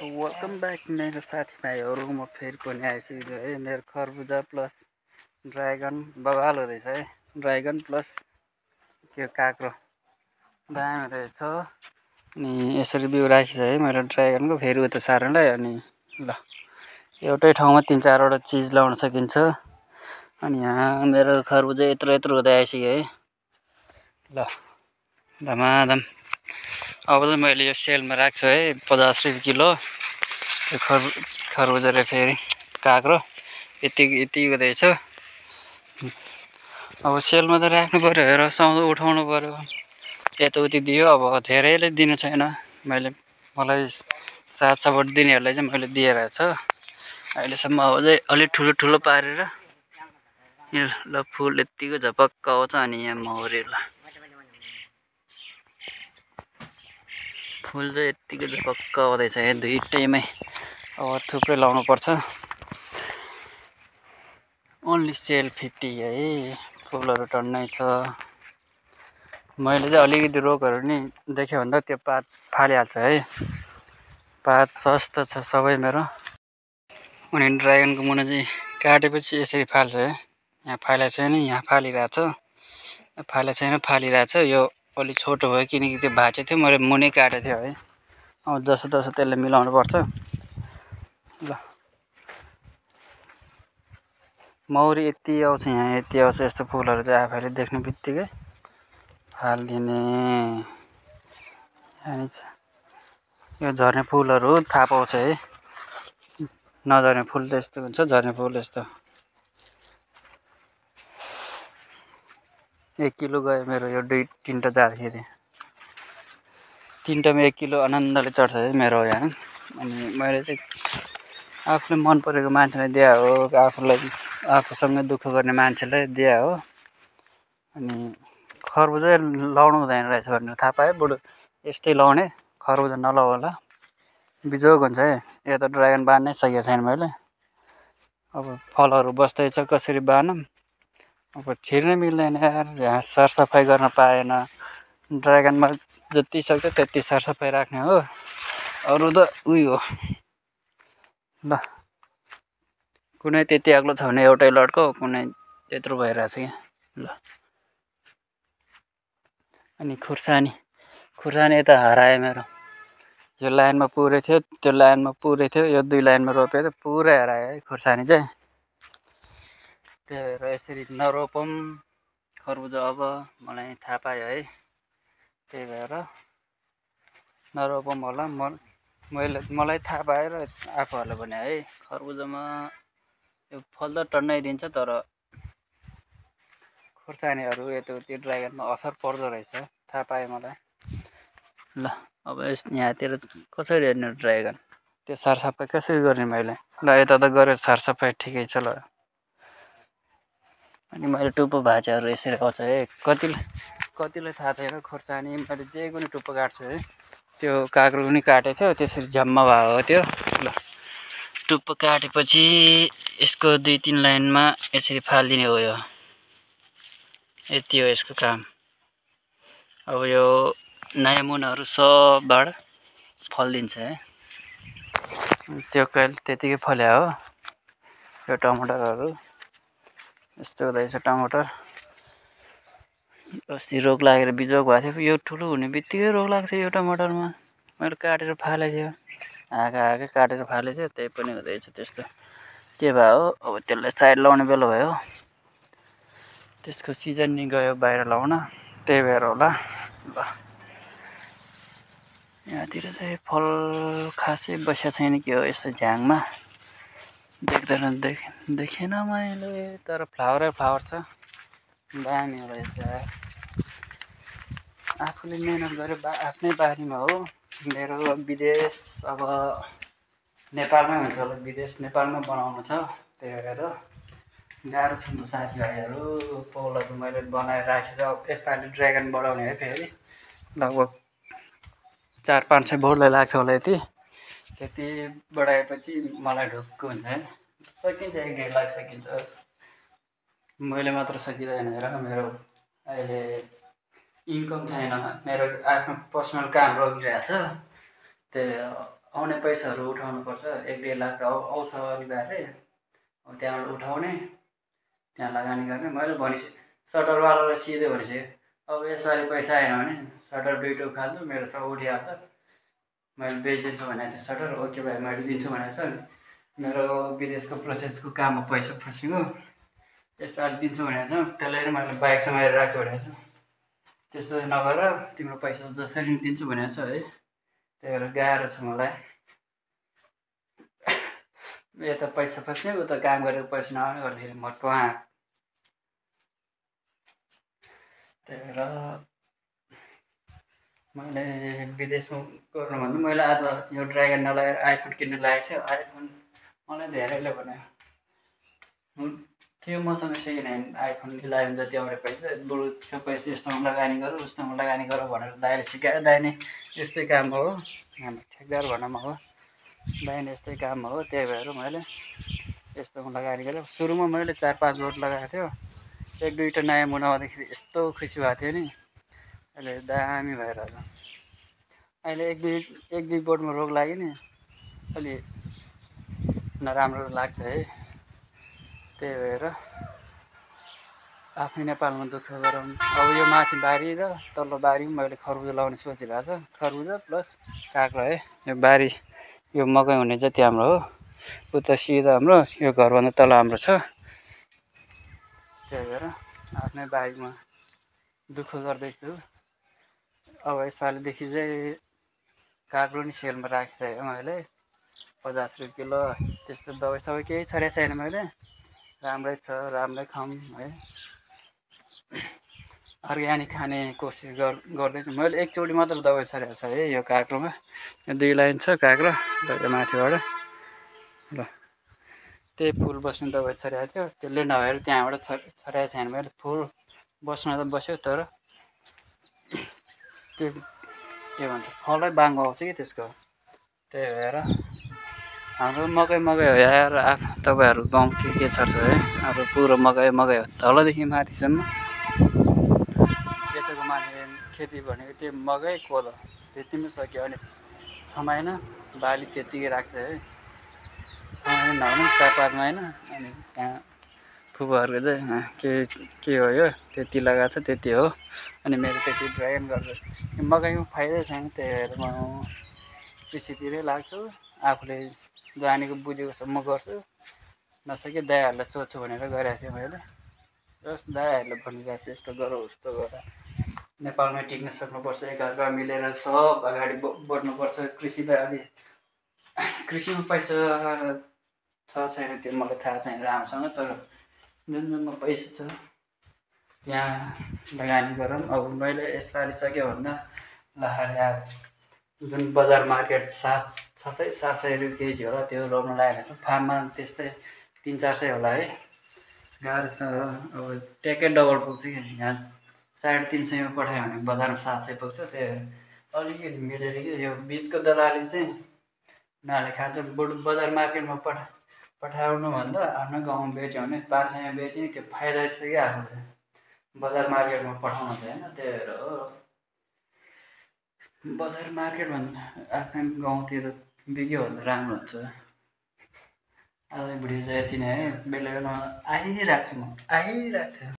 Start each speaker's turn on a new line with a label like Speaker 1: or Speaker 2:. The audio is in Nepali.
Speaker 1: सो वेलकम ब्याक मेरो साथीभाइहरू। म फेरि पनि आइसकेको है। मेरो खरबुजा प्लस ड्रागन बवाल हुँदैछ है। ड्रागन प्लस त्यो काँक्रो दामी रहेछ। अनि यसरी बिउ राखिछ है मेरो ड्रागनको। फेरि उता सार्नलाई अनि ल एउटै ठाउँमा 3-4वटा चिज लाउन सकिन्छ। अनि यहाँ मेरो खरबुजा यत्रो यत्रो हुँदै आइसक्यो है। ल धमाधम। अब चाहिँ मैले यो सेलमा राख्छु है। 50 रुपियाँ किलो यो खरबुजा र फेरि काँक्रो यति हुँदैछ। अब सेलमा त राख्नु पर्यो, हेर सुहाउँदो उठाउनु पर्यो, यताउति दियो। अब धेरैले दिनु छैन, मलाई साथ सपोर्ट दिनेहरूलाई चाहिँ मैले दिइरहेको छ अहिलेसम्म। अब चाहिँ अलिक ठुलो ठुलो पारेर यो ल फुल यत्तिको झपक्क आउँछ। अनि यहाँ मौरी ल फुल चाहिँ यत्तिको झपक्क आउँदैछ है दुईटैमै। अब थुप्रै लाउनु पर्छ। ओन्ली सेल 50 है। फुलहरू टन्नै छ। मैले चाहिँ अलिकति रोगहरू नि देखेँ भन्दा त्यो पात फालिहाल्छ है। पात सस्तो छ सबै मेरो। अनि ड्रागनको मुना चाहिँ काटेपछि यसरी फाल्छ है। यहाँ फालेको छैन, यहाँ फालिरहेछ, फालेको छैन फालिरहेछ। यो अलिक छोटो भयो किनकि त्यो भाँचेको थियो, मैले मुनै काटेको थियो है। अब जसो तसो त्यसले मिलाउनु पर्छ। ल मौरी यति आउँछ, यहाँ यति आउँछ। यस्तो फुलहरू चाहिँ आफैले देख्ने बित्तिकै फालिदिने। यो झर्ने फुलहरू थाहा पाउँछ है। नझर्ने फुल त यस्तो हुन्छ, झर्ने फुल यस्तो। 1 किलो गयो मेरो यो 2-3टा जाँदाखेरि। 3टामा 1 किलो आनन्दले चढ्छ है मेरो यहाँ। अनि मैले चाहिँ आफूले मन परेको मान्छेलाई दिया हो, आफूसँग दुःख गर्ने मान्छेलाई दिया हो। अनि खरबुजा लाउनु हुँदैन रहेछ भनेर थाहा पाएँ। बरु यस्तै लाउने, खरबुजा नलाऊ होला, बिजोग हुन्छ है। यो त ड्रागन बाँध्नै सकेको छैन मैले। अब फलहरू बस्दैछ, कसरी बाँधौँ। अब छिर्नै मिल्दैन यार, यहाँ सरसफाइ गर्न पाएन। ड्रागनमा जति सक्छ त्यति सरसफाइ राख्ने हो, अरू त उही हो। ल कुनै त्यति अग्लो छ भने एउटै लड्को, कुनै त्यत्रो भइरहेछ क्या। ल अनि खुर्सानी यता हरायो मेरो। यो लाइनमा पुरै थियो, त्यो लाइनमा पुरै थियो, यो 2 लाइनमा रोपेको थियो, पुरै हरायो है खुर्सानी चाहिँ। त्यही भएर यसरी नरोपौँ खरबुजा अब मलाई थाहा पायो है। त्यही भएर नरोपौँ होला। मलाई थाहा पाएर आफूहरूले भने है, खरबुजामा यो फल त टन्नै दिन्छ, तर खुर्सानीहरू यताउति ड्रागनमा असर पर्दो रहेछ, थाहा पाएँ मलाई। ल अब यहाँतिर कसरी हेर्ने ड्रागन, त्यो सरसफाइ कसरी गर्ने मैले। ल यता त गऱ्यो सरसफाइ, ठिकै छ। ल अनि मैले टुप्पो भाँचाहरू यसरी आउँछ है। कतिलाई थाहा छैन, खुर्सानी मैले जे कुनै टुप्पो काट्छु है। त्यो काँक्रो पनि काटेको थियो, त्यसरी जम्मा भएको हो त्यो। ल टुप्पो काटेपछि यसको 2-3 लाइनमा यसरी फालिदिने हो। यो यति हो यसको काम। अब यो नयाँ मुनाहरू सबबाट फलिदिन्छ है। त्यो कहिले त्यतिकै फल्या हो। यो टमाटरहरू यस्तो हुँदैछ। टमाटर अस्ति रोग लागेर बिजोग भएको थियो। यो ठुलो हुने बित्तिकै रोग लाग्छ यो टमाटरमा। मैले काटेर फालेको थियो, आँखा काटेर फालेको थियो, त्यही पनि हुँदैछ त्यस्तो। के भयो, अब त्यसलाई साइड लाउने बेला भयो। त्यसको सिजन नि गयो बाहिर लाउन, त्यही भएर होला। ल यहाँतिर चाहिँ फल खासै बसेको छैन कि हो यस्तो झ्याङमा, देखेन मैले। तर फ्लावरै फ्लावर छ, दामी रहेछ। आफूले मेहनत गरे आफ्नै बारीमा हो। मेरो विदेश अब नेपालमै हुन्छ होला, विदेश नेपालमै बनाउनु छ। त्यही भएर गाह्रो छ नि त साथीभाइहरू। पोलहरू मैले बनाएर राखेको छु। अब यसपालि ड्रागन बढाउने है। फेरि लगभग 400-500 बोटलाई लाग्छ होला यति। त्यति बढाएपछि मलाई ढुक्क हुन्छ है। सकिन्छ, 1-1.5 लाख सकिन्छ। मैले मात्र सकिँदैन हेर, मेरो अहिले इन्कम छैन। मेरो आफ्नो पर्सनल काम रोकिरहेको छ। त्यही आउने पैसाहरू उठाउनुपर्छ, 1-1.5 लाख त आउँछ अनिवार्य। अब त्यहाँबाट उठाउने, त्यहाँ लगानी गर्ने। मैले भनिसकेँ सटरवालालाई सिधै भनिसकेँ, अब यसपालि पैसा आएन भने सटर 2 उखाल्छु, मेरो सब उठिहाल्छ। मैले बेचिदिन्छु भनेको थिएँ सटर। ओके भाइ मैले दिन्छु भनेको छ। मेरो विदेशको प्रोसेसको काममा पैसा फँसेको, यसपालि दिन्छु भनेको छ। त्यसलाई मैले बाइक समाएर राख्छु भनेको छु। त्यस्तो नगर, तिम्रो पैसा जसरी दिन्छु भनेको छ है। त्यही भएर गाह्रो छ मलाई। यता पैसा फस्ने, उता काम गरेर पैसा नआउने गर्दाखेरि म ट्वाँ। त्यही भएर मैले विदेशमा गर्नुभन्दा मैले आज यो ड्रागन नलाएर आइफोन किन्नु लागेको थियो। आइफोन मलाई धेरैले भन्यो थियो मसँग सेकेन्ड ह्यान्ड आइफोन 11 जति आउने पैसा, बरु त्यो पैसा यस्तोमा लगानी गर, उस्तोमा लगानी गर भनेर दाइले सिकायो। दाइ नै यस्तै काम हो, हाम्रो ठेकदार भनौँ अब, दाइ नै यस्तै काम हो। त्यही भएर मैले यस्तोमा लगानी गरेँ। सुरुमा मैले 4-5 बोट लगाएको थियो, 1-2टा नयाँ मुना आउँदाखेरि यस्तो खुसी भएको थियो नि। अहिले दामी भएर अहिले 1-2 बोटमा रोग लाग्यो नि, अलि नराम्रो लाग्छ है। त्यही भएर आफ्नै नेपालमा दुःख गरौँ। अब यो माथि बारी र तल्लो बारीमा मैले खरबुजा लगाउने सोचिरहेको छ। खरबुजा प्लस काँक्रा है। यो बारी यो मकै हुने जति हाम्रो हो, उता सिधा हाम्रो, यो घरभन्दा तल हाम्रो छ। त्यही भएर आफ्नै बारीमा दुःख गर्दैछु। अब यसपालिदेखि चाहिँ काँक्रो नि सेलमा राखिसकेँ मैले, 50 रुपियाँ किलो। त्यस्तो दबाई सबाई केही छरेको छैन मैले, राम्रै छ, राम्रै खाऊँ है। अर्ग्यानिक खाने कोसिस गर्दैछु। मैले एकचोटि मात्र दबाई छरेको छ है यो काँक्रोमा। यो 2 लाइन छ काँक्रो र माथिबाट ल, त्यही फुल बस्ने दबाई छरेको थियो। त्यसले नभएर त्यहाँबाट छरेको छैन मैले। फुल बस्न त बस्यो, तर त्यो के भन्छ फलै बाङ्गो आउँछ कि त्यसको। त्यही भएर हाम्रो मकै हो यार। तपाईँहरू गाउँ के छर्छ है। अब पुरो मकै हो, तलदेखि माथिसम्म। यताको मान्छे खेती भनेको त्यो मकै कोदो त्यतिमै सक्यो। अनि 6 महिना बाली त्यत्तिकै राख्छ है, 6 महिना नभनौँ 4-5 महिना। अनि त्यहाँ फुपूहरूको चाहिँ के हो यो त्यति लगाएको छ त्यति हो। अनि मेरो त्यति ड्रागन गर्छ। मकैमा फाइदै छैन। त्यही भएर म कृषितिरै लाग्छु। आफूले जानेको बुझेको सम्म गर्छु, नसके दाइहरूलाई सोध्छु भनेर गरेको थिएँ मैले। जस दाइहरूले भनिरहेको छ यस्तो गर उस्तो गर, नेपालमै टिक्न सक्नुपर्छ, एकअर्का मिलेर सब अगाडि बढ्नुपर्छ। कृषिलाई अलि कृषिमा पैसा छ छैन त्यो मलाई थाहा छैन राम्रोसँग, तर जुन जुनमा पैसा छ त्यहाँ लगानी गरौँ। अब मैले यसपालि सक्यो भन्दा लहरिया जुन बजार मार्केट 600-700 रुपियाँ केजी होला, त्यो रोप्न लागेको छ। फार्ममा त्यस्तै 300-400 होला है। गाह्रो छ। अब ट्याक्कै डबल पुग्छ कि यहाँ 350 मा पठायो भने बजारमा 700 पुग्छ। त्यही भएर अलिकति मिलेर कि यो बिचको दलाली चाहिँ उनीहरूले खान्छ। बरु बजार मार्केटमा पठाउनुभन्दा आफ्नो गाउँमा बेच्यो भने 500 मा बेच्यो नि, त्यो फाइदा छ कि आफूलाई। बजार मार्केटमा पठाउनु चाहिँ होइन। त्यही भएर हो, बजार मार्केटभन्दा आफ्नै गाउँतिर बिक्यो भने राम्रो हुन्छ। आजको भिडियो चाहिँ यति नै है। बेला बेलामा आइरहेको छु म, आइरहेको छु।